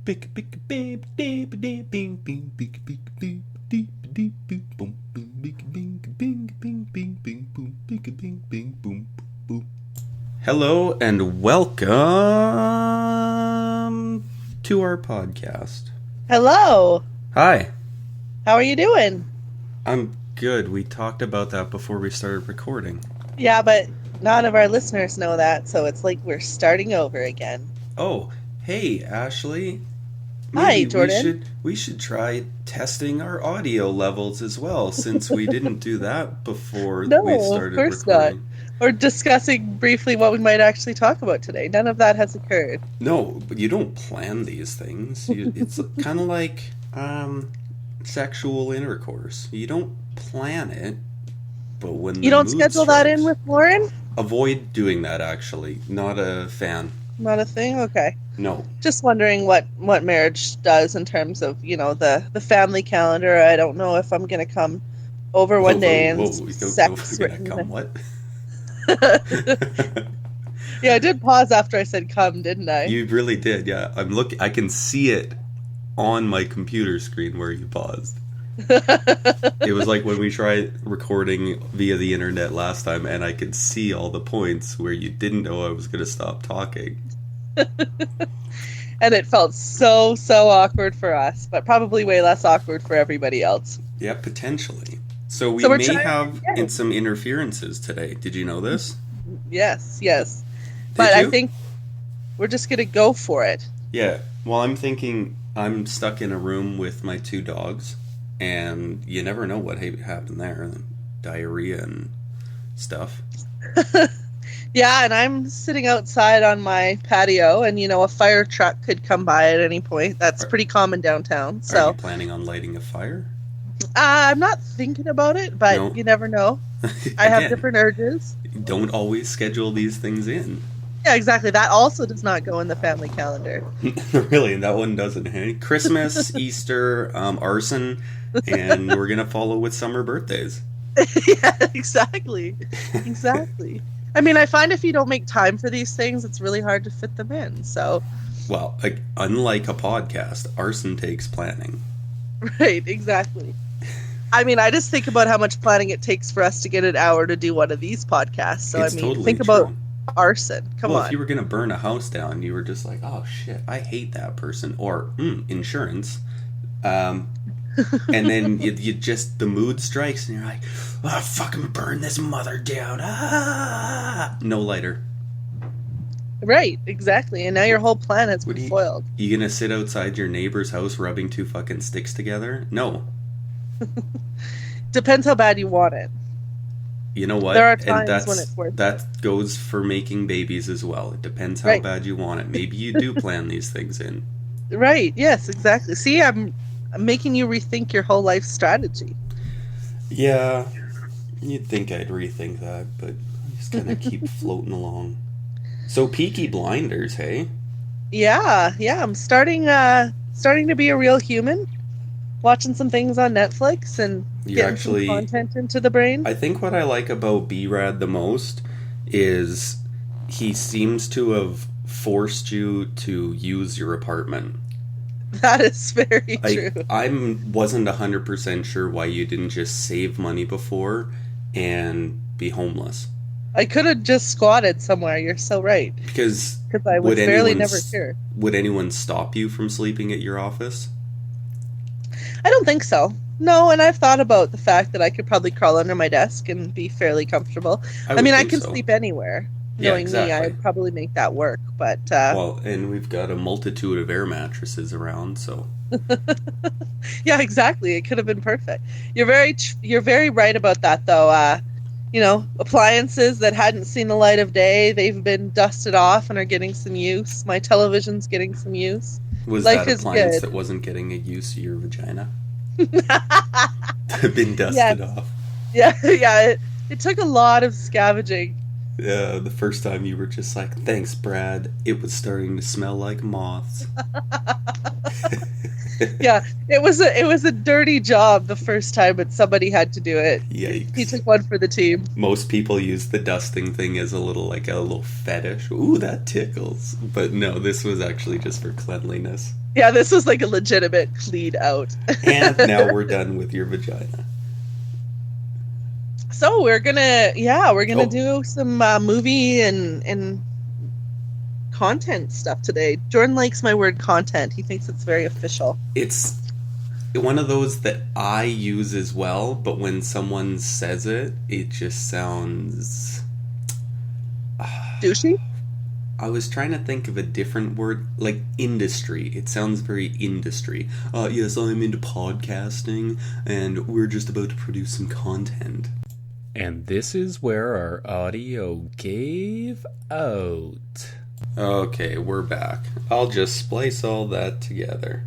Hello and welcome to our podcast. Hello. Hi. How are you doing? I'm good. We talked about that before we started recording. Yeah, but none of our listeners know that, so it's like we're starting over again. Oh, hey, Ashley. Hi, Jordan. We should try testing our audio levels as well, since we didn't do that before we started of course recording. Not. Or discussing briefly what we might actually talk about today. None of that has occurred. No, but you don't plan these things. It's kind of like sexual intercourse. You don't plan it, but when you don't schedule that in with Lauren? Avoid doing that, actually. Not a fan. Not a thing? Okay. No. Just wondering what marriage does in terms of, the family calendar. I don't know if I'm going to come over one day and sex. You're going to come what? Yeah, I did pause after I said come, didn't I? You really did, yeah. I can see it on my computer screen where you paused. It was like when we tried recording via the internet last time, and I could see all the points where you didn't know I was going to stop talking. And it felt so awkward for us, but probably way less awkward for everybody else. Yeah, potentially. So we may have some interferences today. Did you know this? Yes. But I think we're just going to go for it. Yeah. Well, I'm thinking I'm stuck in a room with my two dogs, and you never know what happened there. Diarrhea and stuff. Yeah, and I'm sitting outside on my patio, and, a fire truck could come by at any point. That's pretty common downtown. So, are you planning on lighting a fire? I'm not thinking about it, but you never know. I have different urges. Don't always schedule these things in. Yeah, exactly. That also does not go in the family calendar. Really, that one doesn't. Hey? Christmas, Easter, Arson, and we're going to follow with summer birthdays. Yeah, exactly. I mean, I find if you don't make time for these things, it's really hard to fit them in, so... Well, unlike a podcast, Arson takes planning. Right, exactly. I mean, I just think about how much planning it takes for us to get an hour to do one of these podcasts. So, it's totally think true. About Arson. Come on. Well, if you were going to burn a house down, you were just like, oh, shit, I hate that person. Or, insurance. And then you just, the mood strikes, and you're like, oh, fucking burn this mother down. Ah! No lighter. Right, exactly. And now your whole plan has been foiled. You going to sit outside your neighbor's house rubbing two fucking sticks together? No. Depends how bad you want it. You know what? There are times when it's worth it. That goes for making babies as well. It depends how bad you want it. Maybe you do plan these things in. Right, yes, exactly. See, I'm making you rethink your whole life strategy. Yeah, you'd think I'd rethink that, but I just kind of keep floating along. So Peaky Blinders, hey? Yeah, I'm starting to be a real human. Watching some things on Netflix and getting some content into the brain. I think what I like about B-Rad the most is he seems to have forced you to use your apartment. That is very true. I wasn't 100% sure why you didn't just save money before and be homeless. I could have just squatted somewhere. You're so right. Because I was barely never here. Would anyone stop you from sleeping at your office? I don't think so. No, and I've thought about the fact that I could probably crawl under my desk and be fairly comfortable. I can sleep anywhere. Knowing exactly. Me, I'd probably make that work. But well, and we've got a multitude of air mattresses around, so. Yeah, exactly. It could have been perfect. You're very right about that, though. Appliances that hadn't seen the light of day, they've been dusted off and are getting some use. My television's getting some use. Was that appliance that wasn't getting a use of your vagina? Been dusted off. Yeah. It took a lot of scavenging. Yeah, the first time you were just like, thanks, Brad. It was starting to smell like moths. Yeah, it was a dirty job the first time, but somebody had to do it. Yikes. He took one for the team. Most people use the dusting thing as a little fetish. Ooh, that tickles. But no, this was actually just for cleanliness. Yeah, this was like a legitimate clean out. And now we're done with your vagina. So we're gonna do some movie and content stuff today. Jordan likes my word content. He thinks it's very official. It's one of those that I use as well, but when someone says it, it just sounds douchey. I was trying to think of a different word, like industry. It sounds very industry. Yes, I'm into podcasting, and we're just about to produce some content. And this is where our audio gave out. Okay, we're back. I'll just splice all that together.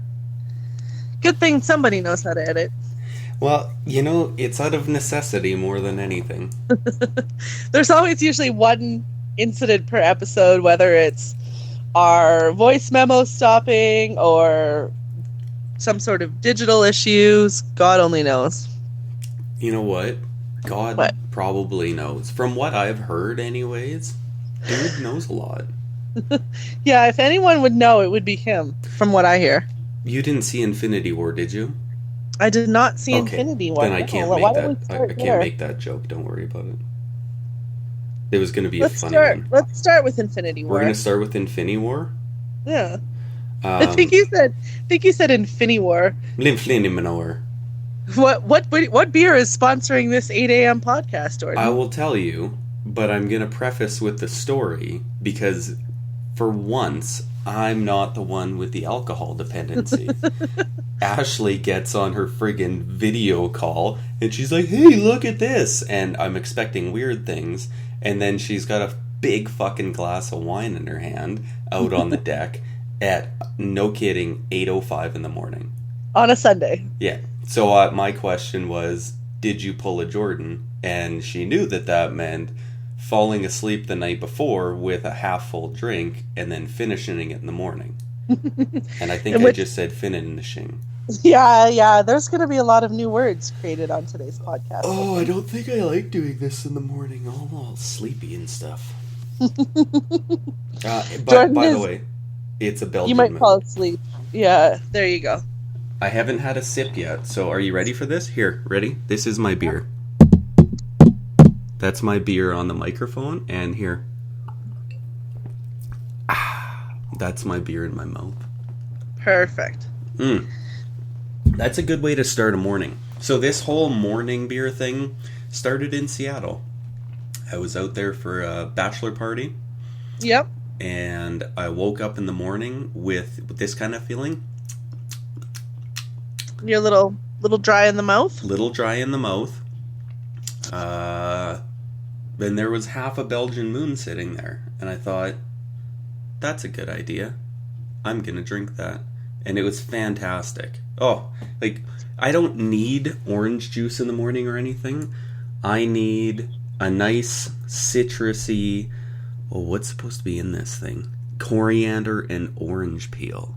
Good thing somebody knows how to edit. Well, it's out of necessity more than anything. There's always usually one incident per episode, whether it's our voice memo stopping or some sort of digital issues. God only knows. You know what? God probably knows. From what I've heard anyways, dude knows a lot. Yeah, if anyone would know, it would be him, from what I hear. You didn't see Infinity War, did you? I did not see Infinity War. Then I can't make that. I can't make that joke. Don't worry about it. It was going to be a funny one. Let's start with Infinity War. We're going to start with Infinity War? Yeah. I think you said Infinity War. Infinity War. What beer is sponsoring this 8 a.m. podcast, Jordan? I will tell you, but I'm going to preface with the story because for once, I'm not the one with the alcohol dependency. Ashley gets on her friggin' video call and she's like, hey, look at this. And I'm expecting weird things. And then she's got a big fucking glass of wine in her hand out on the deck at, no kidding, 8:05 in the morning. On a Sunday. Yeah. So my question was, did you pull a Jordan? And she knew that meant falling asleep the night before with a half-full drink and then finishing it in the morning. And I think I just said finishing. Yeah. There's going to be a lot of new words created on today's podcast. Oh, I don't think I like doing this in the morning. I'm all sleepy and stuff. By the way, it's a Belgian. You might fall asleep. Yeah, there you go. I haven't had a sip yet, so are you ready for this? Here, ready? This is my beer. That's my beer on the microphone, and here. That's my beer in my mouth. Perfect. That's a good way to start a morning. So this whole morning beer thing started in Seattle. I was out there for a bachelor party. Yep. And I woke up in the morning with this kind of feeling. You're a little dry in the mouth? Little dry in the mouth. Then there was half a Belgian moon sitting there. And I thought, that's a good idea. I'm going to drink that. And it was fantastic. Oh, I don't need orange juice in the morning or anything. I need a nice citrusy, what's supposed to be in this thing? Coriander and orange peel.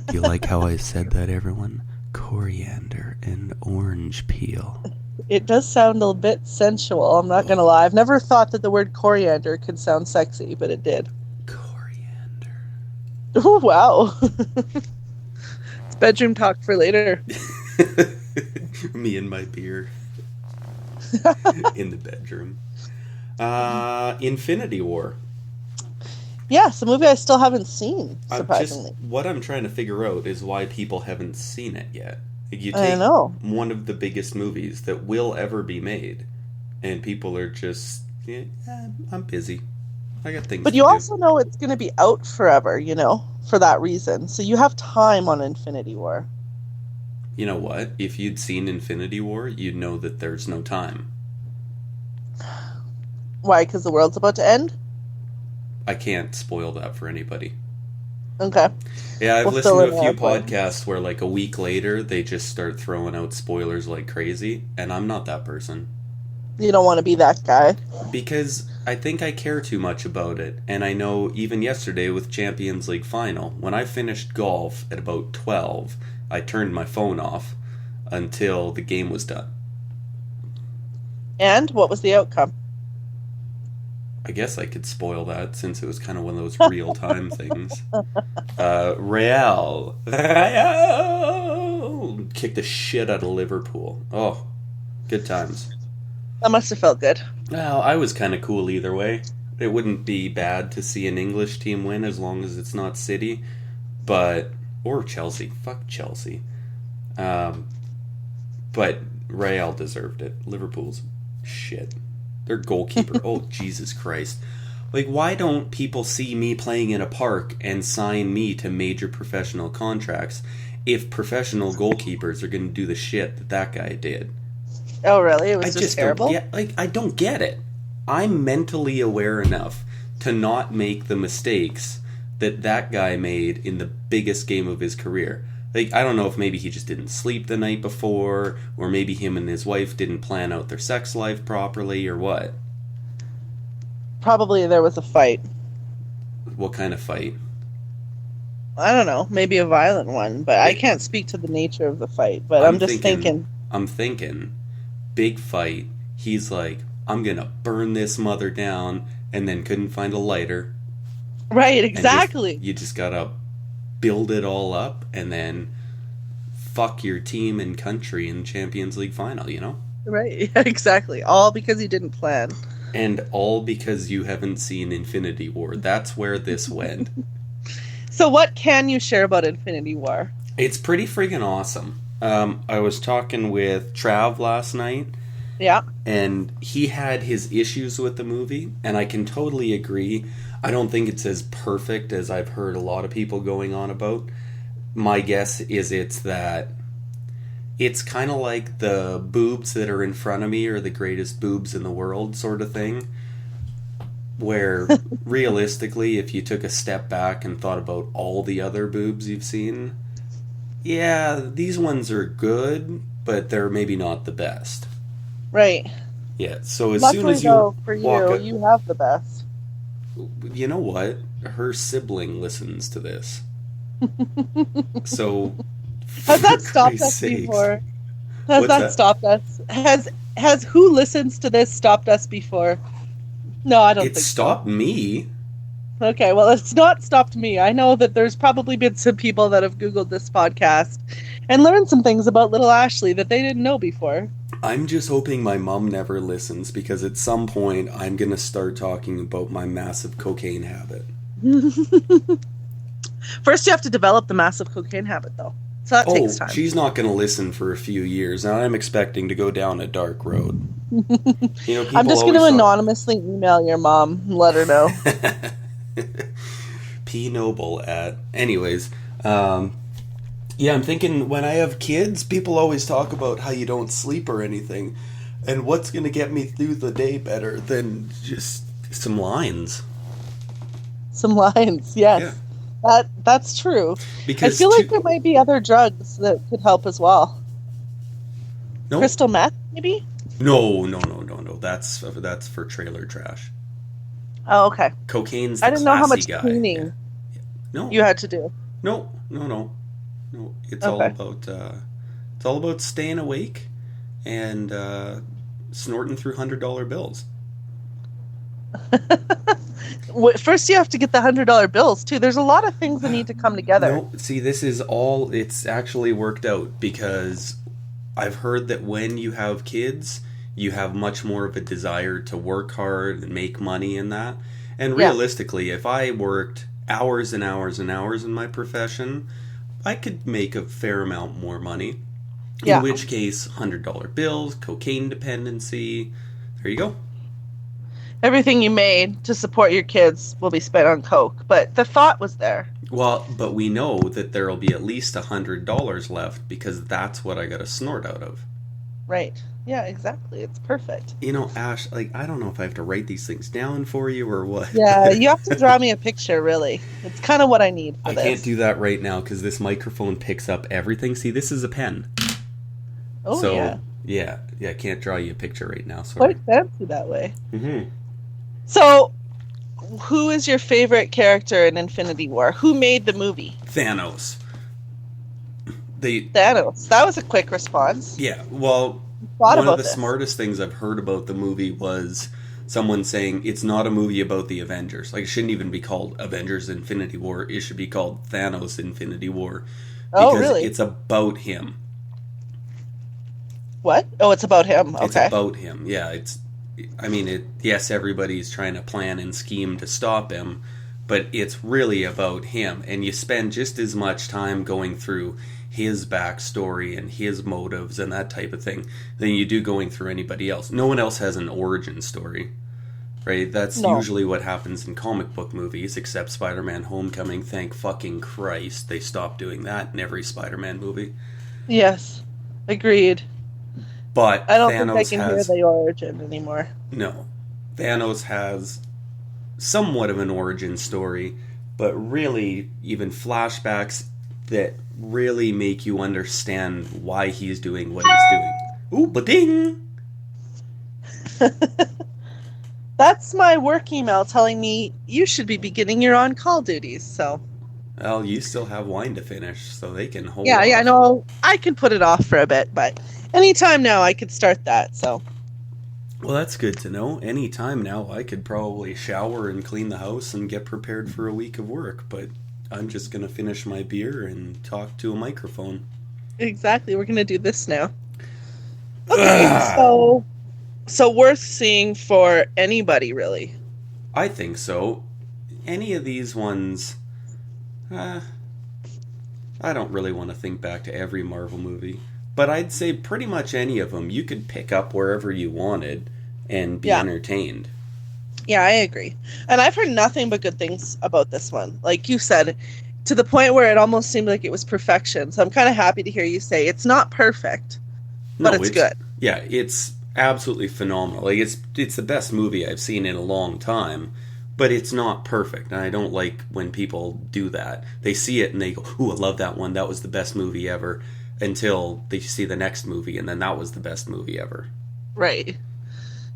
Do you like how I said that, everyone? Coriander and orange peel. It does sound a bit sensual, I'm not going to lie. I've never thought that the word coriander could sound sexy, but it did. Coriander. Oh, wow. It's bedroom talk for later. Me and my beer. In the bedroom. Infinity War. Yeah, it's a movie I still haven't seen, surprisingly. What I'm trying to figure out is why people haven't seen it yet. You I take know. one of the biggest movies that will ever be made, and people are just, I'm busy. I got things But to you do. also know it's going to be out forever, for that reason. So you have time on Infinity War. You know what? If you'd seen Infinity War, you'd know that there's no time. Why? Because the world's about to end? I can't spoil that for anybody. Okay. Yeah, I've listened to a few podcasts where a week later they just start throwing out spoilers like crazy, and I'm not that person. You don't want to be that guy. Because I think I care too much about it, and I know even yesterday with Champions League final, when I finished golf at about 12, I turned my phone off until the game was done. And what was the outcome? I guess I could spoil that since it was kind of one of those real-time things. Real kicked the shit out of Liverpool. Oh, good times. That must have felt good. Well, I was kind of cool either way. It wouldn't be bad to see an English team win as long as it's not City, or Chelsea. Fuck Chelsea. But Real deserved it. Liverpool's shit. Their goalkeeper. Oh, Jesus Christ. Like, why don't people see me playing in a park and sign me to major professional contracts if professional goalkeepers are going to do the shit that guy did? Oh, really? It was just terrible? I don't get it. I'm mentally aware enough to not make the mistakes that guy made in the biggest game of his career. Like, I don't know if maybe he just didn't sleep the night before, or maybe him and his wife didn't plan out their sex life properly, or what. Probably there was a fight. What kind of fight? I don't know. Maybe a violent one, but I can't speak to the nature of the fight. But I'm just thinking. I'm thinking, big fight. He's like, I'm going to burn this mother down, and then couldn't find a lighter. Right, exactly. You just got to build it all up, and then fuck your team and country in Champions League final, you know? Right, exactly. All because he didn't plan. And all because you haven't seen Infinity War. That's where this went. So what can you share about Infinity War? It's pretty freaking awesome. I was talking with Trav last night. Yeah. And he had his issues with the movie, and I can totally agree. I don't think it's as perfect as I've heard a lot of people going on about. My guess is it's kind of like the boobs that are in front of me are the greatest boobs in the world sort of thing. Where, realistically, if you took a step back and thought about all the other boobs you've seen, yeah, these ones are good, but they're maybe not the best. Right. Yeah, so as Luckily, soon as you though, for you have the best. You know what? Her sibling listens to this. So has that stopped us before? Has that stopped us? Has who listens to this stopped us before? No, I don't think so. It stopped me. Okay, well, it's not stopped me. I know that there's probably been some people that have Googled this podcast and learned some things about little Ashley that they didn't know before. I'm just hoping my mom never listens, because at some point I'm going to start talking about my massive cocaine habit. First you have to develop the massive cocaine habit, though. So that takes time. She's not going to listen for a few years, and I'm expecting to go down a dark road. I'm just going to anonymously email your mom and let her know. P. Noble at... Anyways, yeah, I'm thinking when I have kids, people always talk about how you don't sleep or anything. And what's going to get me through the day better than just some lines? Some lines, yes. Yeah. That's true. Because I feel like there might be other drugs that could help as well. No? Crystal meth, maybe? No. That's for trailer trash. Oh, okay. Cocaine's the I didn't know how much guy. cleaning you had to do. No. It's all about staying awake and snorting through $100 bills. First, you have to get the $100 bills too. There's a lot of things that need to come together. No, see, this is all. It's actually worked out because I've heard that when you have kids, you have much more of a desire to work hard and make money in that. And realistically, if I worked hours and hours and hours in my profession, I could make a fair amount more money. In which case, $100 bills, cocaine dependency. There you go. Everything you made to support your kids will be spent on coke, but the thought was there. Well, but we know that there will be at least $100 left because that's what I got to snort out of. Right. Yeah, exactly. It's perfect. You know, Ash, like, I don't know if I have to write these things down for you or what. Yeah, you have to draw me a picture, really. It's kind of what I need for this. I can't do that right now because this microphone picks up everything. See, this is a pen. Oh, so, yeah, I can't draw you a picture right now. Sorry. Quite fancy that way. Mm-hmm. So, who is your favorite character in Infinity War? Who made the movie? Thanos. Thanos. That was a quick response. Yeah, well, one of the smartest things I've heard about the movie was someone saying it's not a movie about the Avengers. Like, it shouldn't even be called Avengers Infinity War. It should be called Thanos Infinity War. Because really? It's about him. What? Oh, it's about him. Okay. It's about him. Yeah, yes, everybody's trying to plan and scheme to stop him, but it's really about him. And you spend just as much time going through his backstory and his motives and that type of thing than you do going through anybody else. No one else has an origin story, right? That's usually what happens in comic book movies, except Spider-Man Homecoming. Thank fucking Christ they stopped doing that in every Spider-Man movie. Yes, agreed. But I don't think I can hear the origin anymore. No. Thanos has somewhat of an origin story, but really even flashbacks that really make you understand why he's doing what he's doing. Ooh, ba-ding! That's my work email telling me you should be beginning your on-call duties, so... Well, you still have wine to finish, so they can hold off. Yeah, no, I can put it off for a bit, but anytime now I could start that, so... Well, that's good to know. Anytime now I could probably shower and clean the house and get prepared for a week of work, but I'm just going to finish my beer and talk to a microphone. Exactly, we're going to do this now. Okay, so worth seeing for anybody, really. I think so. Any of these ones, I don't really want to think back to every Marvel movie, but I'd say pretty much any of them you could pick up wherever you wanted and be entertained. Yeah, I agree. And I've heard nothing but good things about this one. Like you said, to the point where it almost seemed like it was perfection. So I'm kind of happy to hear you say it's not perfect, but it's good. Yeah, it's absolutely phenomenal. Like, it's the best movie I've seen in a long time, but it's not perfect. And I don't like when people do that. They see it and they go, ooh, I love that one. That was the best movie ever. Until they see the next movie, and then that was the best movie ever. Right.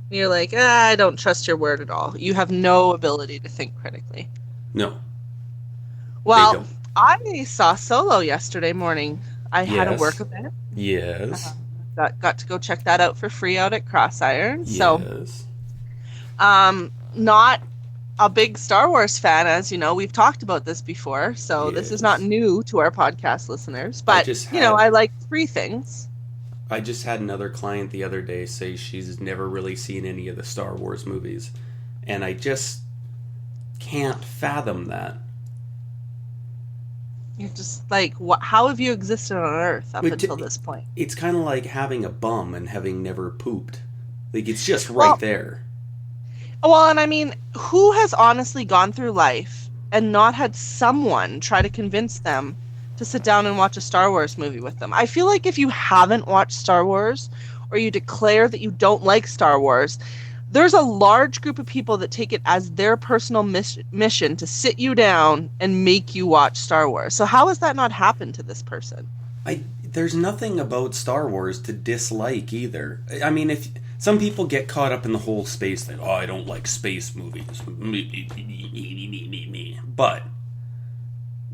You're like, I don't trust your word at all. You have no ability to think critically. No. Well, I saw Solo yesterday morning. I had a work event. Yes. Got to go check that out for free out at Crossiron. Yes. So, not a big Star Wars fan, as you know. We've talked about this before, so this is not new to our podcast listeners. But, I like three things. I just had another client the other day say she's never really seen any of the Star Wars movies. And I just can't fathom that. You're just like, how have you existed on Earth up until this point? It's kind of like having a bum and having never pooped. Like, it's just right there. Well, and I mean, who has honestly gone through life and not had someone try to convince them to sit down and watch a Star Wars movie with them? I feel like if you haven't watched Star Wars, or you declare that you don't like Star Wars, there's a large group of people that take it as their personal mission to sit you down and make you watch Star Wars. So how has that not happened to this person? There's nothing about Star Wars to dislike either. I mean, if some people get caught up in the whole space thing, I don't like space movies. But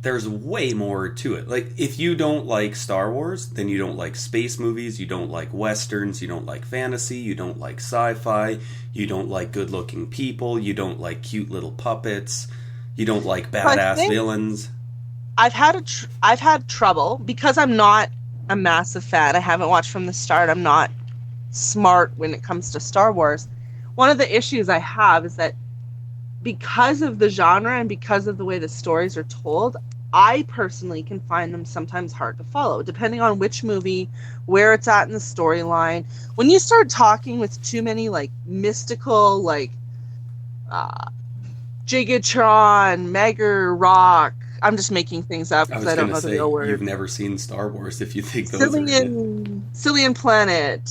there's way more to it. Like, if you don't like Star Wars, then you don't like space movies, you don't like westerns, you don't like fantasy, you don't like sci-fi, you don't like good-looking people, you don't like cute little puppets, you don't like badass villains. I've had trouble because I'm not a massive fan. I haven't watched from the start. I'm not smart when it comes to Star Wars. One of the issues I have is that because of the genre and because of the way the stories are told, I personally can find them sometimes hard to follow, depending on which movie, where it's at in the storyline. When you start talking with too many like mystical, like Gigatron, Mega Rock, I'm just making things up because I don't know the real word. You've never seen Star Wars if you think those are Cillian Planet,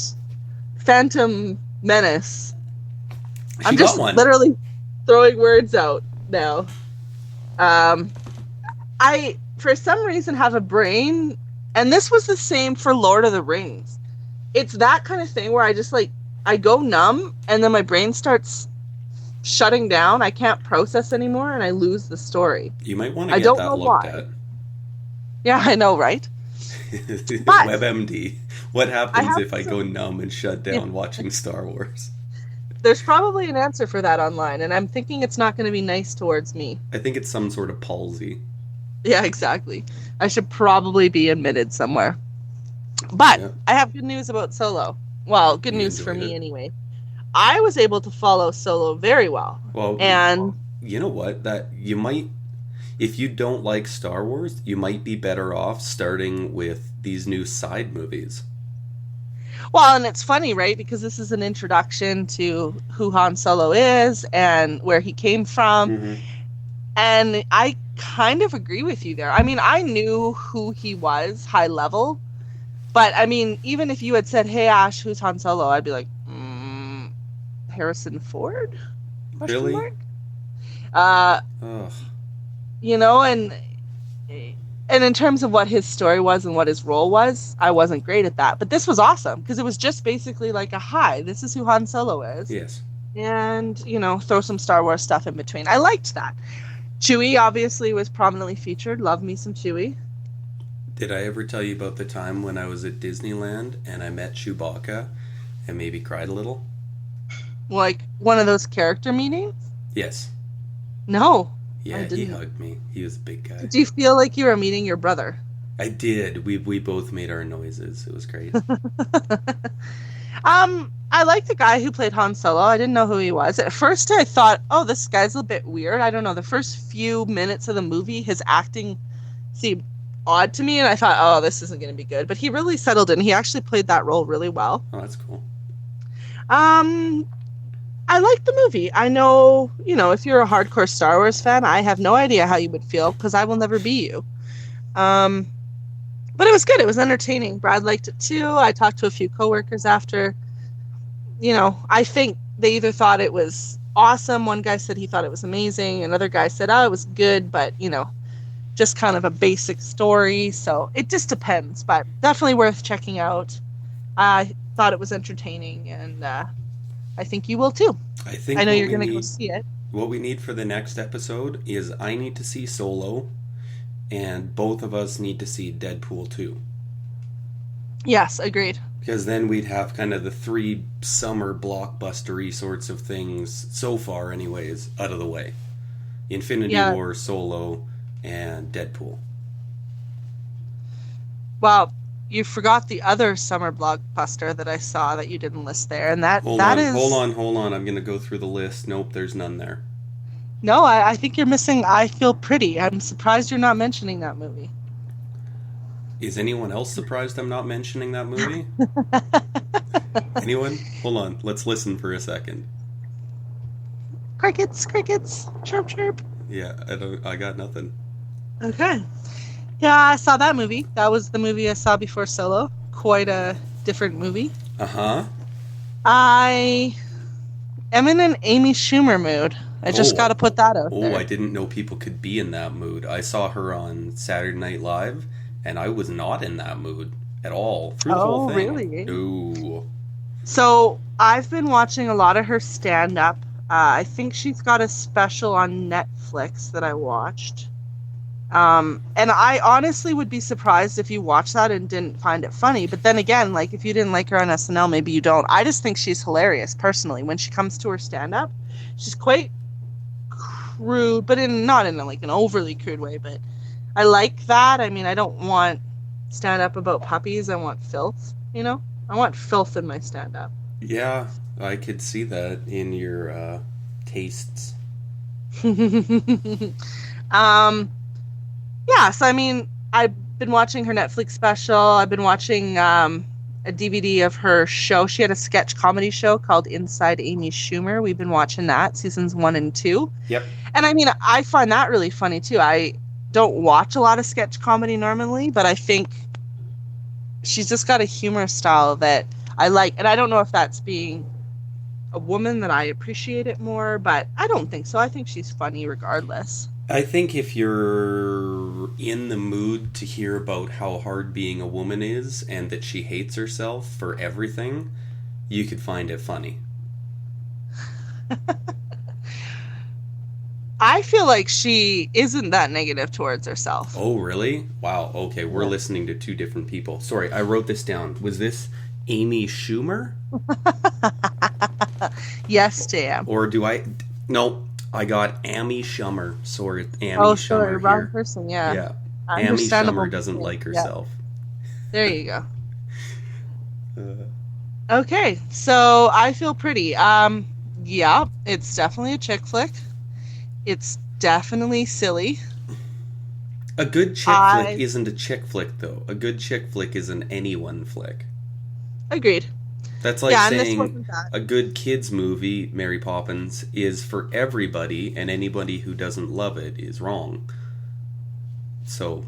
Phantom Menace. I'm just literally throwing words out now. I, for some reason, have a brain, and this was the same for Lord of the Rings. It's that kind of thing where I just I go numb, and then my brain starts shutting down. I can't process anymore, and I lose the story. You might want to get that looked at. Yeah, I know, right? WebMD. What happens if I go numb and shut down watching Star Wars? There's probably an answer for that online, and I'm thinking it's not going to be nice towards me. I think it's some sort of palsy. Yeah, exactly. I should probably be admitted somewhere. But I have good news about Solo. Well, good news for me anyway. I was able to follow Solo very well. Well, and you know what? That you might, if you don't like Star Wars, you might be better off starting with these new side movies. Well, and it's funny, right? Because this is an introduction to who Han Solo is and where he came from. Mm-hmm. And I kind of agree with you there. I mean, I knew who he was, high level. But, I mean, even if you had said, hey, Ash, who's Han Solo? I'd be like, Harrison Ford? Really? You know, and in terms of what his story was and what his role was, I wasn't great at that. But this was awesome, because it was just basically like a, hi, this is who Han Solo is. Yes. And, you know, throw some Star Wars stuff in between. I liked that. Chewie, obviously, was prominently featured. Love me some Chewie. Did I ever tell you about the time when I was at Disneyland and I met Chewbacca and maybe cried a little? Like one of those character meetings? Yes. No. Yeah, he hugged me. He was a big guy. Did you feel like you were meeting your brother? I did. We both made our noises. It was great. I like the guy who played Han Solo. I didn't know who he was. At first I thought, oh, this guy's a bit weird. I don't know. The first few minutes of the movie, his acting seemed odd to me, and I thought, oh, this isn't going to be good. But he really settled in. He actually played that role really well. Oh, that's cool. I liked the movie. I know, you know, if you're a hardcore Star Wars fan, I have no idea how you would feel, because I will never be you. But it was good. It was entertaining. Brad liked it too. I talked to a few coworkers after. You know, I think they either thought it was awesome. One guy said he thought it was amazing. Another guy said, oh, it was good, but, you know, just kind of a basic story. So it just depends, but definitely worth checking out. I thought it was entertaining, and I think you will too. I know you're going to go see it. What we need for the next episode is I need to see Solo, and both of us need to see Deadpool 2. Yes, agreed. Because then we'd have kind of the 3 summer blockbustery sorts of things, so far anyways, out of the way. Infinity War, Solo, and Deadpool. Well, you forgot the other summer blockbuster that I saw that you didn't list there, and Hold on. I'm going to go through the list. Nope, there's none there. No, I think you're missing I Feel Pretty. I'm surprised you're not mentioning that movie. Is anyone else surprised I'm not mentioning that movie? Anyone? Hold on. Let's listen for a second. Crickets, chirp, chirp. Yeah, I got nothing. Okay. Yeah, I saw that movie. That was the movie I saw before Solo. Quite a different movie. Uh-huh. I am in an Amy Schumer mood. I just got to put that out there. I didn't know people could be in that mood. I saw her on Saturday Night Live, and I was not in that mood at all through the whole thing. Really? No. So I've been watching a lot of her stand-up. I think she's got a special on Netflix that I watched. And I honestly would be surprised if you watched that and didn't find it funny. But then again, like, if you didn't like her on SNL, maybe you don't. I just think she's hilarious, personally. When she comes to her stand-up, she's quite crude, but not in like an overly crude way. But I like that. I mean, I don't want stand-up about puppies. I want filth, you know? I want filth in my stand-up. Yeah, I could see that in your tastes. Yeah, so I mean, I've been watching her Netflix special. I've been watching a DVD of her show. She had a sketch comedy show called Inside Amy Schumer. We've been watching that, seasons 1 and 2. Yep. And I mean, I find that really funny too. I don't watch a lot of sketch comedy normally, but I think she's just got a humor style that I like. And I don't know if that's being a woman that I appreciate it more, but I don't think so. I think she's funny regardless. I think if you're in the mood to hear about how hard being a woman is and that she hates herself for everything, you could find it funny. I feel like she isn't that negative towards herself. Oh, really? Wow. Okay, we're listening to two different people. Sorry, I wrote this down. Was this Amy Schumer? Yes, Jam. Or do I... No, I got Amy Schumer. Sorry, Amy Sure, Schumer wrong here. person, yeah. Yeah. Amy Schumer doesn't like herself. There you go. Okay, so I Feel Pretty. Yeah, it's definitely a chick flick. It's definitely silly. A good chick flick isn't a chick flick, though. A good chick flick is an anyone flick. Agreed. That's like saying a good kids movie, Mary Poppins, is for everybody, and anybody who doesn't love it is wrong. So,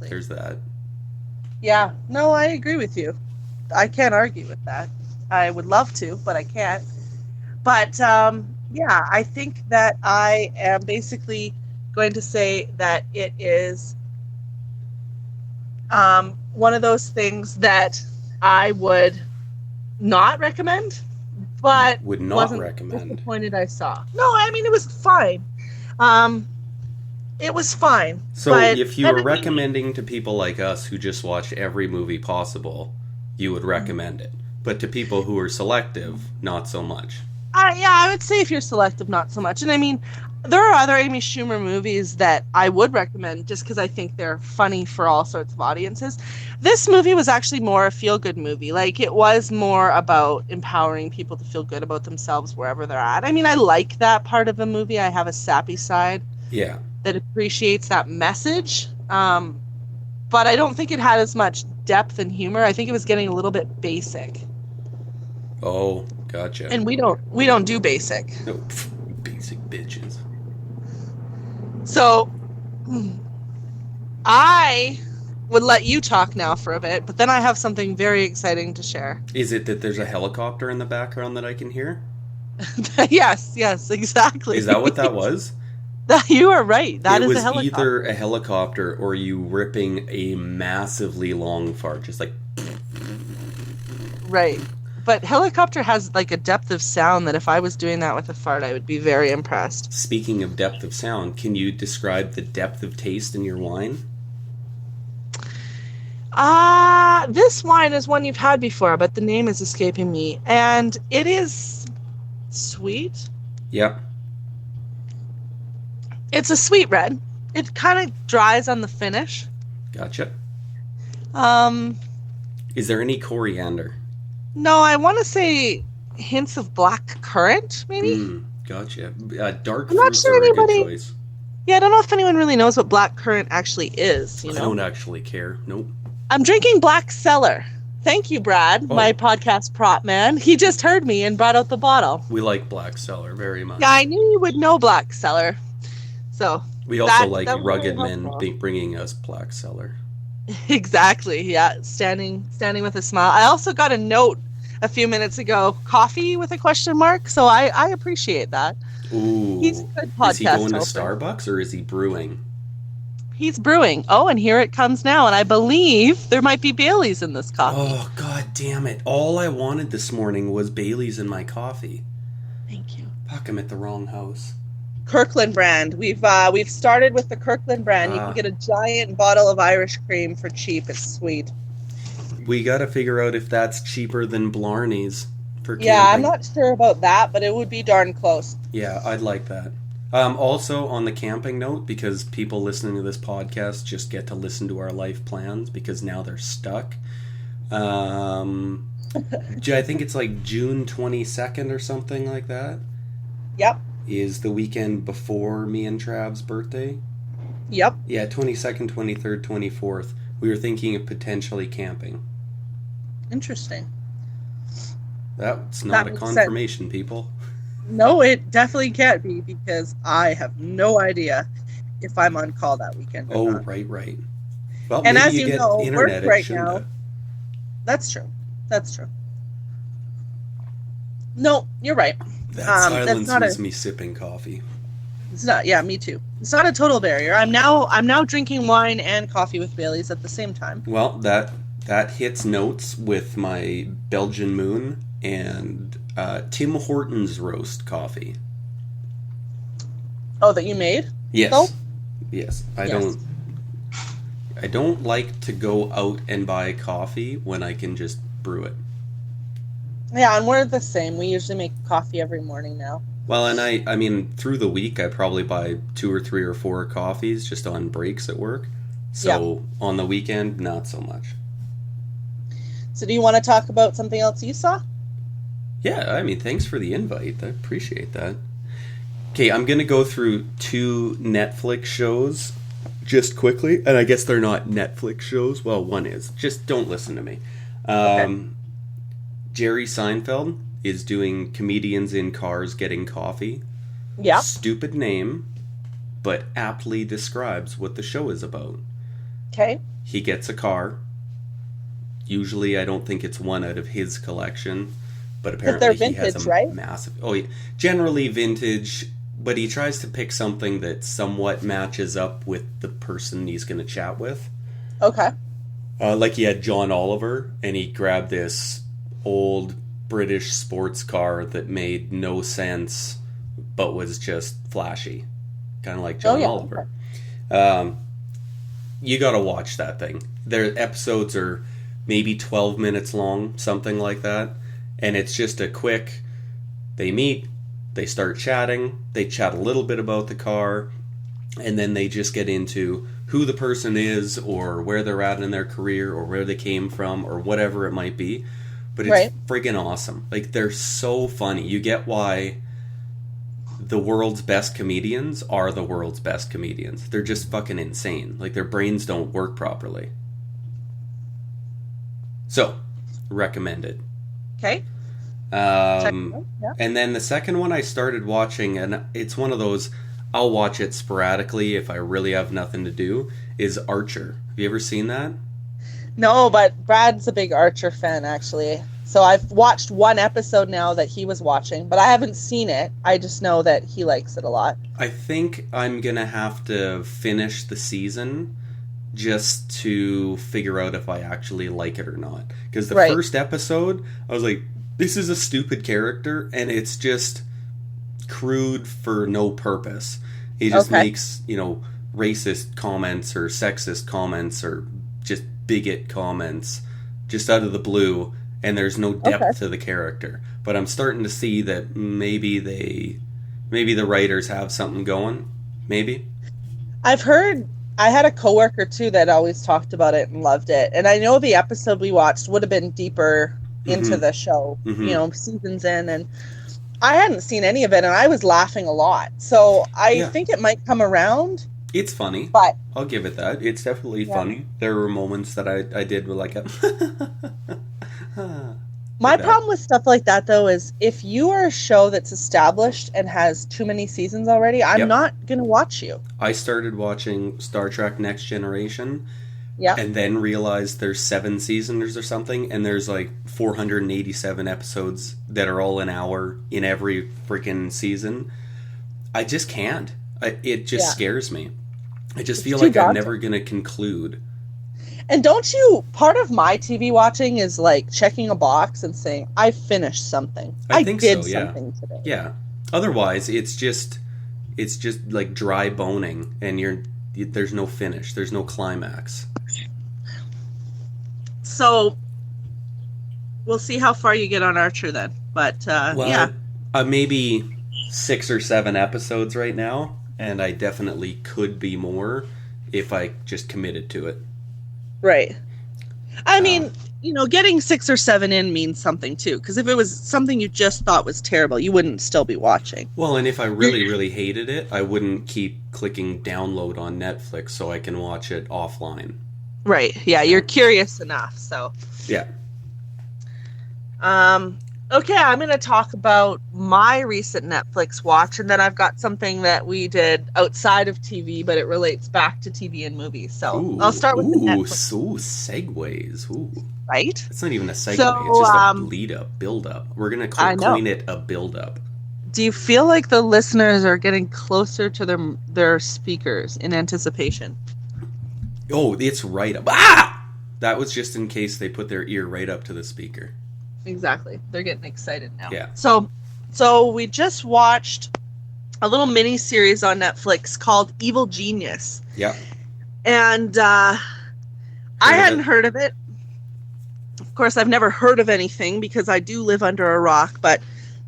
there's that. Yeah, no, I agree with you. I can't argue with that. I would love to, but I can't. But, yeah, I think that I am basically going to say that it is one of those things that I would not recommend, but wasn't disappointed I saw. No, I mean, it was fine. It was fine. So if you were recommending to people like us who just watch every movie possible, you would recommend it. But to people who are selective, not so much. Yeah, I would say if you're selective, not so much. And I mean, there are other Amy Schumer movies that I would recommend just because I think they're funny for all sorts of audiences. This movie was actually more a feel-good movie. Like, it was more about empowering people to feel good about themselves wherever they're at. I mean, I like that part of the movie. I have a sappy side. Yeah. That appreciates that message. But I don't think it had as much depth and humor. I think it was getting a little bit basic. Oh, gotcha. And we don't do basic. No, basic bitches. So, I would let you talk now for a bit, but then I have something very exciting to share. Is it that there's a helicopter in the background that I can hear? Yes, exactly. Is that what that was? You are right. That is a helicopter. It was either a helicopter or you ripping a massively long fart, just like... Right. But helicopter has like a depth of sound that if I was doing that with a fart, I would be very impressed. Speaking of depth of sound, can you describe the depth of taste in your wine? This wine is one you've had before, but the name is escaping me. And it is sweet. Yep. It's a sweet red. It kind of dries on the finish. Gotcha. Is there any coriander? No, I want to say hints of black currant, maybe? Gotcha. Dark I'm not fruits sure are anybody... a good choice. Yeah, I don't know if anyone really knows what black currant actually is. You know? I don't actually care. Nope. I'm drinking Black Cellar. Thank you, Brad, my podcast prop man. He just heard me and brought out the bottle. We like Black Cellar very much. Yeah, I knew you would know Black Cellar. So we also like rugged men bringing us Black Cellar. Exactly. Yeah, standing with a smile. I also got a note a few minutes ago, coffee with a question mark. So I appreciate that. Ooh. He's a good podcast. Is he going to Starbucks or is he brewing? He's brewing. Oh, and here it comes now. And I believe there might be Baileys in this coffee. Oh, God damn it. All I wanted this morning was Baileys in my coffee. Thank you. Fuck, I'm at the wrong house. Kirkland brand. We've started with the Kirkland brand. You can get a giant bottle of Irish cream for cheap. It's sweet. We got to figure out if that's cheaper than Blarney's for camping. Yeah, I'm not sure about that, but it would be darn close. Yeah, I'd like that. Also, on the camping note, because people listening to this podcast just get to listen to our life plans because now they're stuck. I think it's like June 22nd or something like that. Yep. Is the weekend before me and Trav's birthday. Yep. Yeah, 22nd, 23rd, 24th. We were thinking of potentially camping. Interesting. That's not a confirmation, people. No, it definitely can't be because I have no idea if I'm on call that weekend or not. Right. Well, and maybe as you know, internet work right now. That's true. No, you're right. That silence was me sipping coffee. It's not. Yeah, me too. It's not a total barrier. I'm now drinking wine and coffee with Baileys at the same time. Well, that hits notes with my Belgian Moon and Tim Hortons roast coffee. Oh, that you made? Yes. Though? Yes. I don't like to go out and buy coffee when I can just brew it. Yeah, and we're the same. We usually make coffee every morning now. Well, and I mean, through the week, I probably buy 2 or 3 or 4 coffees just on breaks at work. So on the weekend, not so much. So do you want to talk about something else you saw? Yeah, I mean, thanks for the invite. I appreciate that. Okay, I'm going to go through 2 Netflix shows just quickly. And I guess they're not Netflix shows. Well, one is. Just don't listen to me. Okay. Jerry Seinfeld is doing Comedians in Cars Getting Coffee. Yeah. Stupid name, but aptly describes what the show is about. Okay. He gets a car. Usually, I don't think it's one out of his collection, but apparently they're vintage, he has a right? massive. Oh, yeah, generally vintage, but he tries to pick something that somewhat matches up with the person he's going to chat with. Okay. Like he had John Oliver, and he grabbed this old British sports car that made no sense, but was just flashy, kind of like John Oliver. Okay. You got to watch that thing. Their episodes are maybe 12 minutes long, something like that. And it's just a quick, they meet, they start chatting, they chat a little bit about the car, and then they just get into who the person is or where they're at in their career or where they came from or whatever it might be. But it's friggin' awesome. Like, they're so funny. You get why the world's best comedians are the world's best comedians. They're just fucking insane. Like, their brains don't work properly. So, recommended. Okay. And then the second one I started watching, and it's one of those, I'll watch it sporadically if I really have nothing to do, is Archer. Have you ever seen that? No, but Brad's a big Archer fan, actually. So I've watched one episode now that he was watching, but I haven't seen it. I just know that he likes it a lot. I think I'm going to have to finish the season just to figure out if I actually like it or not. Because the first episode, I was like, this is a stupid character, and it's just crude for no purpose. He just makes, racist comments or sexist comments or just bigot comments just out of the blue, and there's no depth to the character. But I'm starting to see that maybe the writers have something going. Maybe. I've heard, I had a coworker too that always talked about it and loved it. And I know the episode we watched would have been deeper into the show, seasons in, and I hadn't seen any of it, and I was laughing a lot. So I think it might come around. It's funny, but I'll give it that. It's definitely funny. There were moments that I did with like a. My problem with stuff like that, though, is if you are a show that's established and has too many seasons already, I'm not going to watch you. I started watching Star Trek Next Generation, and then realized there's 7 seasons or something, and there's like 487 episodes that are all an hour in every freaking season. I just can't. It just scares me. I just feel like I'm never going to conclude. And don't you, part of my TV watching is like checking a box and saying, I finished something. I did something today. Yeah. Otherwise, it's just like dry boning, and there's no finish. There's no climax. So, we'll see how far you get on Archer then. But, maybe 6 or 7 episodes right now, and I definitely could be more if I just committed to it. Right. I mean, getting 6 or 7 in means something too. Because if it was something you just thought was terrible, you wouldn't still be watching. Well, and if I really, really hated it, I wouldn't keep clicking download on Netflix so I can watch it offline. Right. Yeah, you're curious enough. So. Yeah. Okay, I'm going to talk about my recent Netflix watch, and then I've got something that we did outside of TV, but it relates back to TV and movies. So I'll start with the Netflix. Ooh, segues. Ooh. Right? It's not even a segue. It's just a build-up. We're going to coin it a build-up. Do you feel like the listeners are getting closer to their speakers in anticipation? Oh, it's right up. Ah! That was just in case they put their ear right up to the speaker. Exactly. They're getting excited now. Yeah. So we just watched a little mini series on Netflix called Evil Genius. Yeah. And I hadn't heard of it. Of course, I've never heard of anything because I do live under a rock, but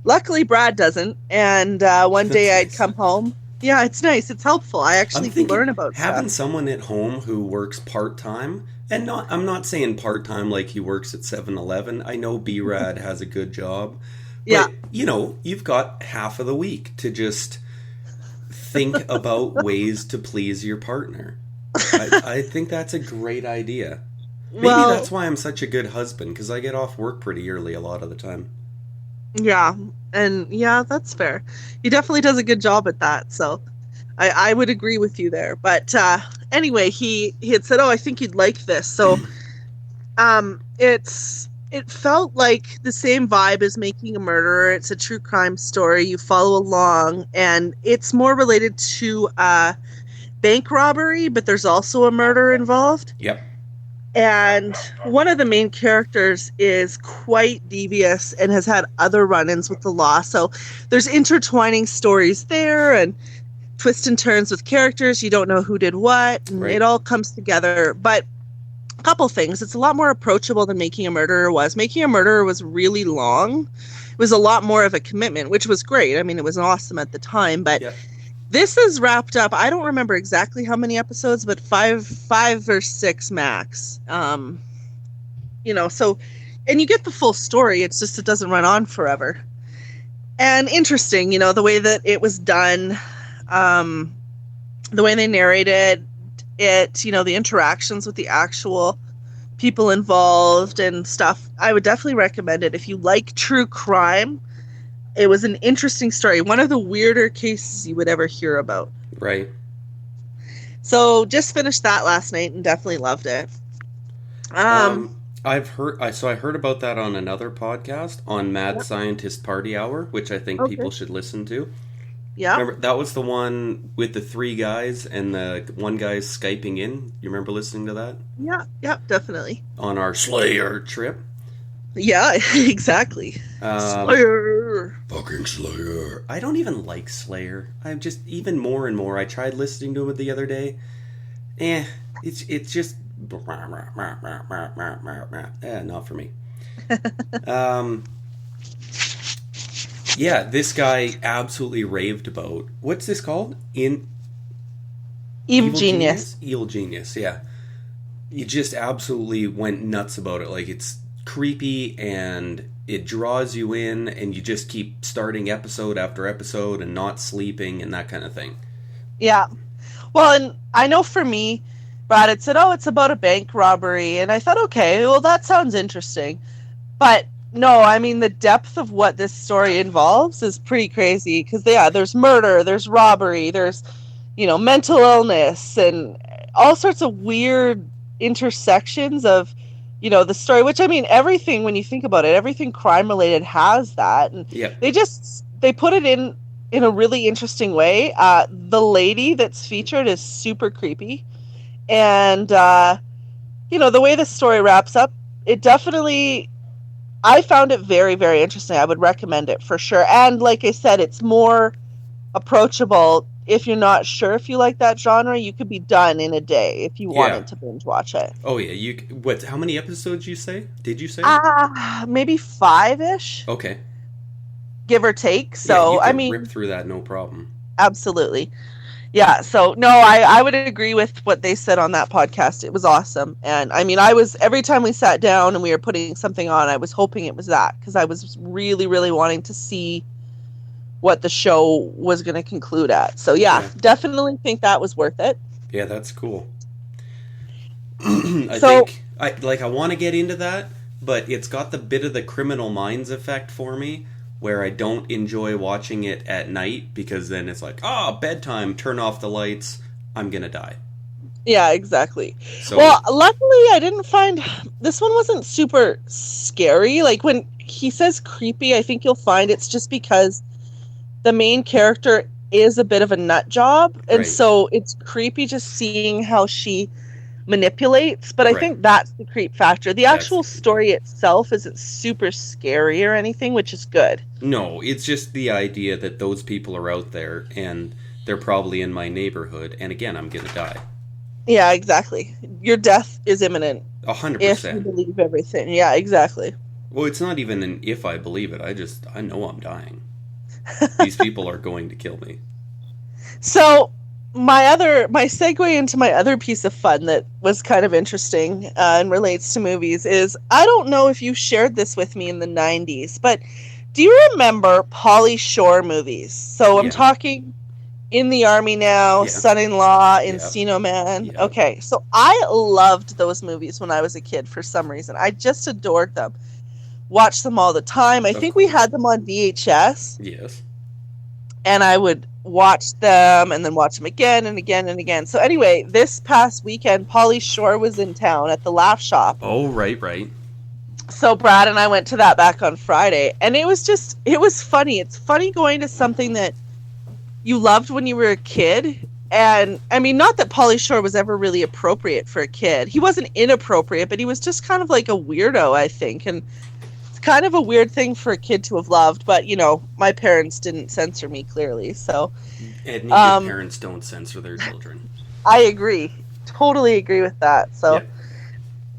luckily Brad doesn't. And one day I'd come home. Yeah, it's nice. It's helpful. I actually learn about having stuff. someone at home who works part-time, and I'm not saying part-time like he works at 7-Eleven. I know B-Rad has a good job. But, you've got half of the week to just think about ways to please your partner. I think that's a great idea. Maybe that's why I'm such a good husband, because I get off work pretty early a lot of the time. Yeah, and that's fair. He definitely does a good job at that, so I would agree with you there. But anyway, he had said, I think you'd like this. So it felt like the same vibe as Making a Murderer. It's a true crime story. You follow along, and it's more related to bank robbery, but there's also a murder involved. Yep. And one of the main characters is quite devious and has had other run-ins with the law. So there's intertwining stories there and twists and turns with characters. You don't know who did what. And It all comes together. But a couple things. It's a lot more approachable than Making a Murderer was. Making a Murderer was really long. It was a lot more of a commitment, which was great. I mean, it was awesome at the time. But this is wrapped up. I don't remember exactly how many episodes, but five or six max. So, and you get the full story. It's just, it doesn't run on forever. And interesting, the way that it was done, the way they narrated it, the interactions with the actual people involved and stuff. I would definitely recommend it. If you like true crime, it was an interesting story. One of the weirder cases you would ever hear about. Right. So just finished that last night and definitely loved it. I heard about that on another podcast on Mad Scientist Party Hour, which I think people should listen to. Yeah. Remember, that was the one with the three guys and the one guy's Skyping in. You remember listening to that? Yeah, definitely. On our Slayer trip. Yeah, exactly. Slayer. Fucking Slayer. I don't even like Slayer. I'm just, even more and more. I tried listening to it the other day. It's just... not for me. This guy absolutely raved about... What's this called? Evil Genius. Evil Genius, yeah. He just absolutely went nuts about it. Like, it's creepy and it draws you in and you just keep starting episode after episode and not sleeping and that kind of thing. Yeah. Well, and I know for me, Brad had said, it's about a bank robbery. And I thought, okay, well, that sounds interesting. But no, I mean, the depth of what this story involves is pretty crazy. Because, there's murder, there's robbery, there's, mental illness and all sorts of weird intersections of, the story, which, I mean, everything, when you think about it, everything crime related has that. And they put it in a really interesting way. The lady that's featured is super creepy. And, the way the story wraps up, it definitely, I found it very, very interesting. I would recommend it for sure. And like I said, it's more approachable. If you're not sure if you like that genre, you could be done in a day if you wanted to binge watch it. Oh yeah, how many episodes did you say? Maybe 5-ish. Okay. Give or take. So I mean, rip through that, no problem. Absolutely. Yeah, so no, I would agree with what they said on that podcast. It was awesome. And I mean, every time we sat down and we were putting something on, I was hoping it was that, because I was really, really wanting to see what the show was going to conclude at. So definitely think that was worth it. Yeah, that's cool. I want to get into that, but it's got the bit of the Criminal Minds effect for me, where I don't enjoy watching it at night, because then it's like, bedtime, turn off the lights, I'm going to die. Yeah, exactly. Well, luckily I didn't find, this one wasn't super scary. Like when he says creepy, I think you'll find it's just because the main character is a bit of a nut job. And so it's creepy just seeing how she manipulates, but I think that's the creep factor. The actual story itself isn't super scary or anything, which is good. No, it's just the idea that those people are out there and they're probably in my neighborhood, and again, I'm gonna die. Yeah, exactly. Your death is imminent. 100%. If you believe everything. Yeah, exactly. Well, it's not even an if I believe it. I know I'm dying. These people are going to kill me. So, my segue into my other piece of fun that was kind of interesting and relates to movies is, I don't know if you shared this with me in the 90s, but do you remember Pauly Shore movies? So I'm talking In the Army Now, Son-in-Law, Encino Man. Yeah. Okay, so I loved those movies when I was a kid for some reason. I just adored them. Watched them all the time. I think we had them on VHS. Yes. And I would watch them and then watch them again and again and again. So anyway, this past weekend, Pauly Shore was in town at the Laugh Shop. Oh, right. So Brad and I went to that back on Friday. And it was funny. It's funny going to something that you loved when you were a kid. And, I mean, not that Pauly Shore was ever really appropriate for a kid. He wasn't inappropriate, but he was just kind of like a weirdo, I think. And it's kind of a weird thing for a kid to have loved, but, my parents didn't censor me, clearly, so... And parents don't censor their children. I agree. Totally agree with that, so... Yep.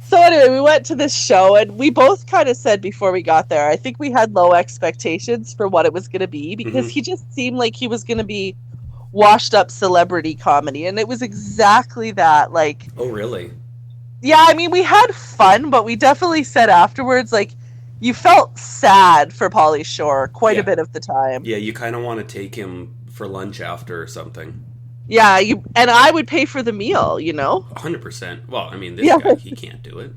So anyway, we went to this show, and we both kind of said before we got there, I think we had low expectations for what it was going to be, because he just seemed like he was going to be washed-up celebrity comedy, and it was exactly that, like... Oh, really? Yeah, I mean, we had fun, but we definitely said afterwards, like, you felt sad for Pauly Shore quite a bit of the time. Yeah, you kind of want to take him for lunch after or something. Yeah, and I would pay for the meal, 100%. Well, I mean, this guy, he can't do it.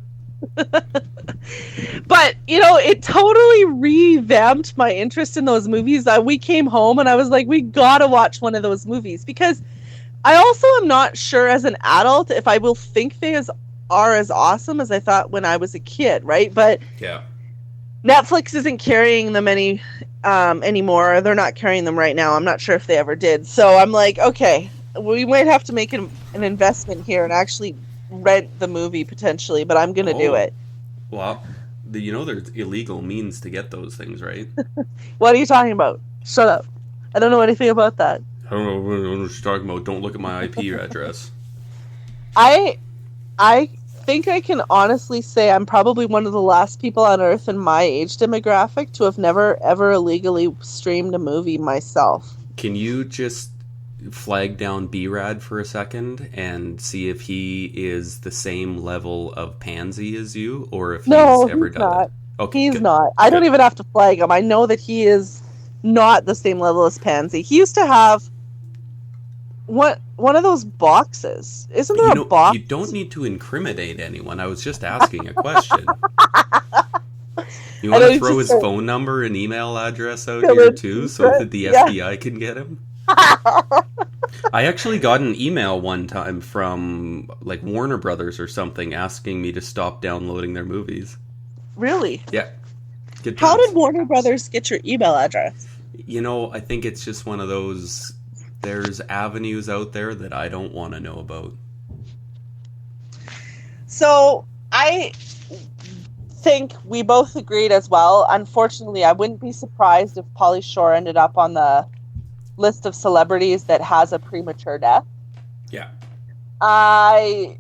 But, it totally revamped my interest in those movies. We came home and I was like, we gotta watch one of those movies. Because I also am not sure as an adult if I will think they are as awesome as I thought when I was a kid, right? But yeah. Netflix isn't carrying them anymore. They're not carrying them right now. I'm not sure if they ever did. So I'm like, okay, we might have to make an investment here and actually rent the movie potentially, but I'm going to do it. Well, there's illegal means to get those things, right? What are you talking about? Shut up. I don't know anything about that. I don't know what you're talking about. Don't look at my IP address. I think I can honestly say I'm probably one of the last people on earth in my age demographic to have never ever illegally streamed a movie myself. Can you just flag down B-Rad for a second and see if he is the same level of pansy as you, or if he's ever done not. it? Okay, he's not. I don't even have to flag him. I know that he is not the same level as pansy. He used to have one of those boxes. Isn't there a box? You don't need to incriminate anyone. I was just asking a question. You want to throw his phone number and email address out here too, so that the FBI can get him? I actually got an email one time from like Warner Brothers or something asking me to stop downloading their movies. Really? Yeah. How did Warner Brothers get your email address? I think it's just one of those... There's avenues out there that I don't want to know about. So, I think we both agreed as well. Unfortunately, I wouldn't be surprised if Pauly Shore ended up on the list of celebrities that has a premature death. Yeah. I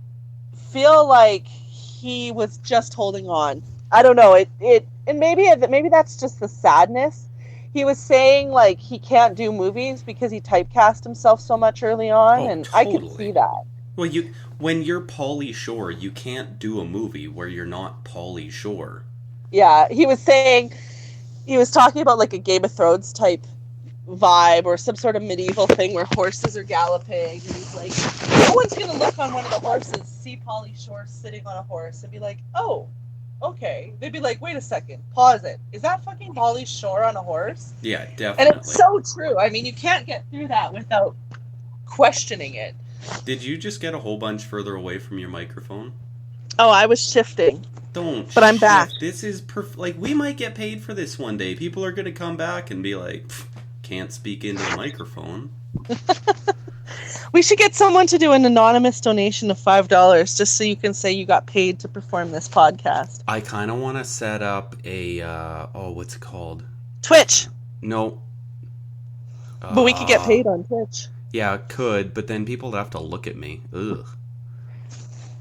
feel like he was just holding on. I don't know. And maybe that's just the sadness. He was saying, like, he can't do movies because he typecast himself so much early on, and totally. I could see that. Well, when you're Pauly Shore, you can't do a movie where you're not Pauly Shore. Yeah, he was talking about, like, a Game of Thrones type vibe or some sort of medieval thing where horses are galloping, and he's like, no one's going to look on one of the horses, see Pauly Shore sitting on a horse, and be like, oh, okay. They'd be like, wait a second, pause it. Is that fucking Pauly Shore on a horse? Yeah, definitely. And it's so true. I mean, you can't get through that without questioning it. Did you just get a whole bunch further away from your microphone? Oh, I was shifting. But I'm back. This is like, we might get paid for this one day. People are going to come back and be like, can't speak into the microphone. We should get someone to do an anonymous donation of $5 just so you can say you got paid to perform this podcast. I kind of want to set up a, what's it called? Twitch. No. But we could get paid on Twitch. Yeah, could, but then people would have to look at me. Ugh.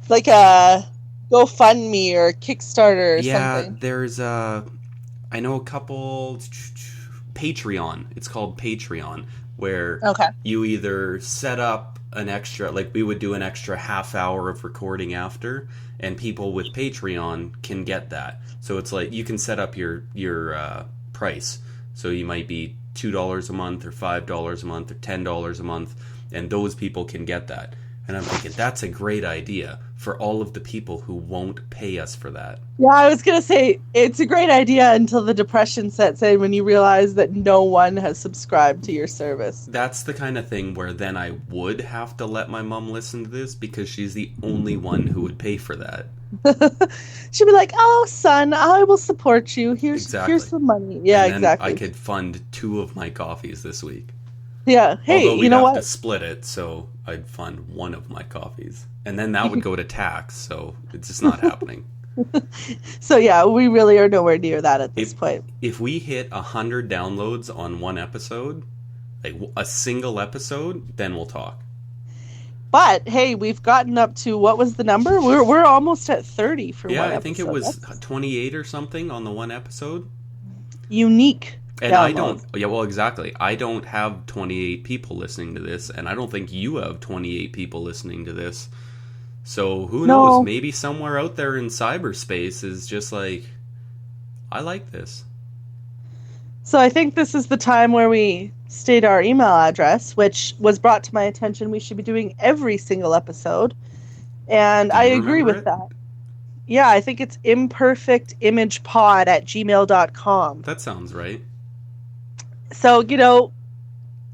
Like a GoFundMe or Kickstarter or something. Yeah, there's I know a couple... Patreon. It's called Patreon, where you either set up an extra, like we would do an extra half hour of recording after, and people with Patreon can get that. So it's like you can set up your price. So you might be $2 a month or $5 a month or $10 a month, and those people can get that. And I'm thinking, that's a great idea for all of the people who won't pay us for that. Yeah, I was going to say, it's a great idea until the depression sets in when you realize that no one has subscribed to your service. That's the kind of thing where then I would have to let my mom listen to this because she's the only one who would pay for that. She'd be like, oh, son, I will support you. Here's some money. Yeah, and then exactly. I could fund 2 of my coffees this week. Yeah. Hey, although we'd you know have what? to split it, so I'd fund 1 of my coffees. And then that would go to tax, so it's just not happening. So yeah, we really are nowhere near that at this point. If we hit 100 downloads on one episode, like a single episode, then we'll talk. But hey, we've gotten up to, what was the number? We're almost at 30 for one episode. Yeah, I think it was 28 or something on the one episode. Unique. And downloads. Exactly. I don't have 28 people listening to this, and I don't think you have 28 people listening to this. So who knows? Maybe somewhere out there in cyberspace is just like, I like this. So I think this is the time where we state our email address, which was brought to my attention. We should be doing every single episode. And I agree with that. Yeah, I think it's imperfectimagepod@gmail.com. That sounds right. So,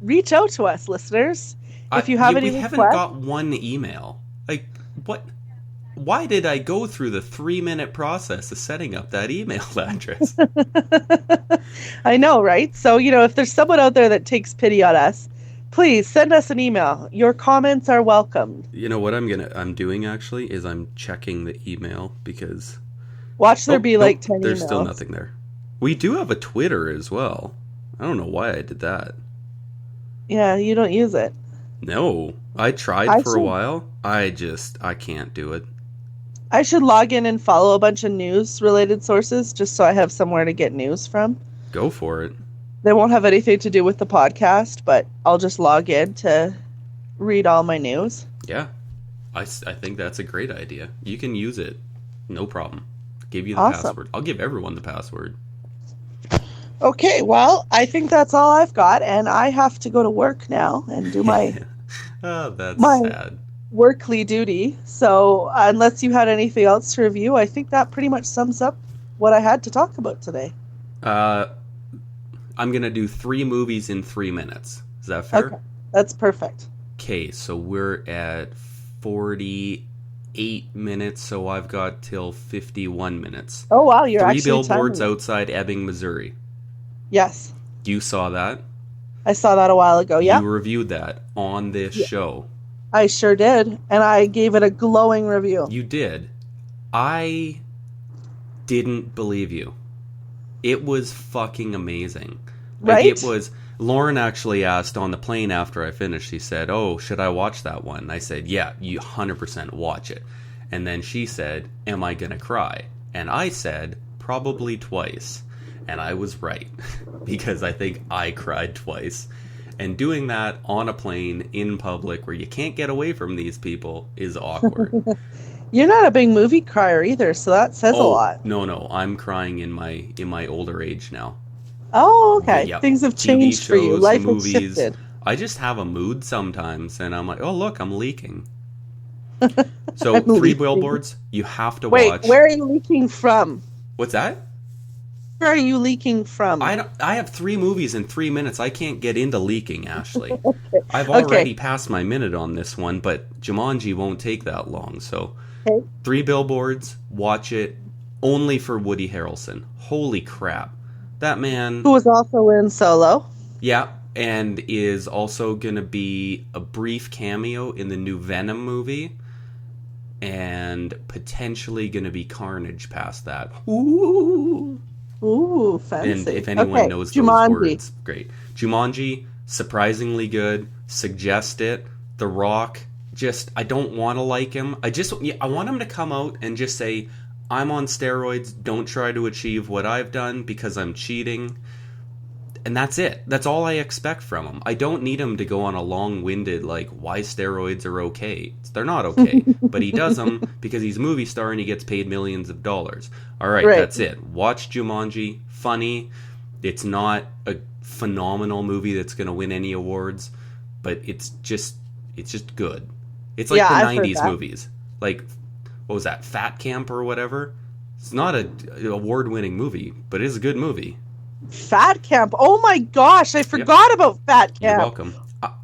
reach out to us, listeners. If you have any requests. We haven't got one email. Like, what? Why did I go through the 3-minute process of setting up that email address? I know, right? So, if there's someone out there that takes pity on us, please send us an email. Your comments are welcome. You know what I'm doing actually is I'm checking the email because watch there be 10 emails. There's still nothing there. We do have a Twitter as well. I don't know why I did that. Yeah, you don't use it. No, I tried for a while. I can't do it. I should log in and follow a bunch of news-related sources just so I have somewhere to get news from. Go for it. They won't have anything to do with the podcast, but I'll just log in to read all my news. Yeah, I think that's a great idea. You can use it. No problem. Give you the password. I'll give everyone the password. Okay, well, I think that's all I've got, and I have to go to work now and do my sad. Workly duty. So unless you had anything else to review, I think that pretty much sums up what I had to talk about today. I'm going to do 3 movies in 3 minutes. Is that fair? Okay, that's perfect. Okay, so we're at 48 minutes, so I've got till 51 minutes. Oh, wow, you're 3 actually billboards timing. outside Ebbing, Missouri. Yes. You saw that? I saw that a while ago, yeah. You reviewed that on this show. I sure did, and I gave it a glowing review. You did. I didn't believe you. It was fucking amazing. Right? It was. Lauren actually asked on the plane after I finished. She said, "Oh, should I watch that one?" And I said, "Yeah, you 100% watch it." And then she said, "Am I gonna cry?" And I said, "Probably twice." And I was right, because I think I cried twice. And doing that on a plane in public where you can't get away from these people is awkward. You're not a big movie crier either, so that says a lot. No, I'm crying in my older age now. Oh, okay. Yeah. Things have changed TV for you. shows, Life movies. has shifted. I just have a mood sometimes, and I'm like, oh, look, I'm leaking. So, 3 leaking. billboards, you have to Wait, watch. where are you leaking from? What's that? Where are you leaking from? I have 3 movies in 3 minutes. I can't get into leaking, Ashley. Okay. I've already passed my minute on this one, but Jumanji won't take that long. So, 3 billboards, watch it, only for Woody Harrelson. Holy crap. That man... Who was also in Solo. Yeah, and is also going to be a brief cameo in the new Venom movie, and potentially going to be Carnage past that. Ooh, fancy. And if anyone knows those words, great. Jumanji, surprisingly good. Suggest it. The Rock, I don't want to like him. I want him to come out and just say, I'm on steroids, don't try to achieve what I've done because I'm cheating. And that's it. That's all I expect from him. I don't need him to go on a long-winded, why steroids are okay. They're not okay. But he does them because he's a movie star and he gets paid millions of dollars. All right, that's it. Watch Jumanji. Funny. It's not a phenomenal movie that's going to win any awards, but it's just good. It's like the 90s movies. Like, what was that? Fat Camp or whatever? It's not an award-winning movie, but it is a good movie. Fat Camp. Oh my gosh, I forgot about Fat Camp. You're welcome.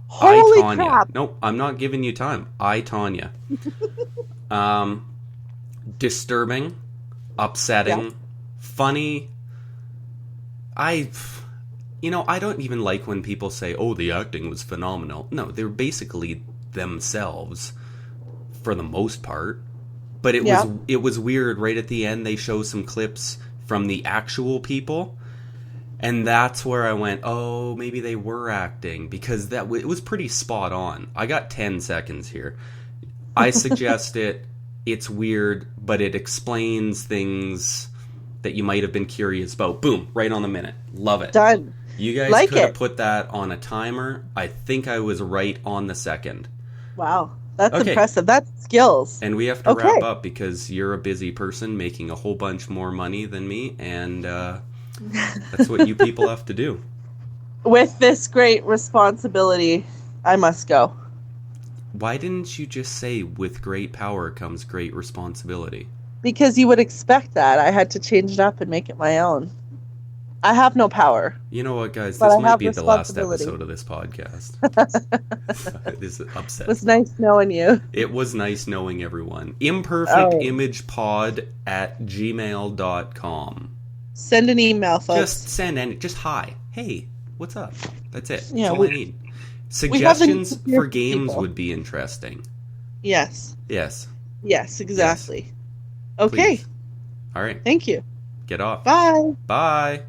Holy I, Tanya. crap. Nope, I'm not giving you time. I, Tanya. Disturbing, upsetting, funny. I don't even like when people say, oh, the acting was phenomenal. No, they're basically themselves for the most part. But it was weird. Right at the end, they show some clips from the actual people. And that's where I went, oh, maybe they were acting, because it was pretty spot on. I got 10 seconds here. I suggest it. It's weird, but it explains things that you might have been curious about. Boom, right on the minute. Love it. Done. You guys could have put that on a timer. I think I was right on the second. Wow, that's impressive. That's skills. And we have to wrap up because you're a busy person making a whole bunch more money than me, and that's what you people have to do. With this great responsibility, I must go. Why didn't you just say, with great power comes great responsibility? Because you would expect that. I had to change it up and make it my own. I have no power. You know what, guys? This might be the last episode of this podcast. This is upsetting. It was nice knowing you. It was nice knowing everyone. imperfectimagepod@gmail.com. Send an email, folks. Just hi. Hey, what's up? That's it. Yeah, That's all I need. Suggestions for games would be interesting. Yes. Yes. Yes, exactly. Yes. Okay. Please. All right. Thank you. Get off. Bye. Bye.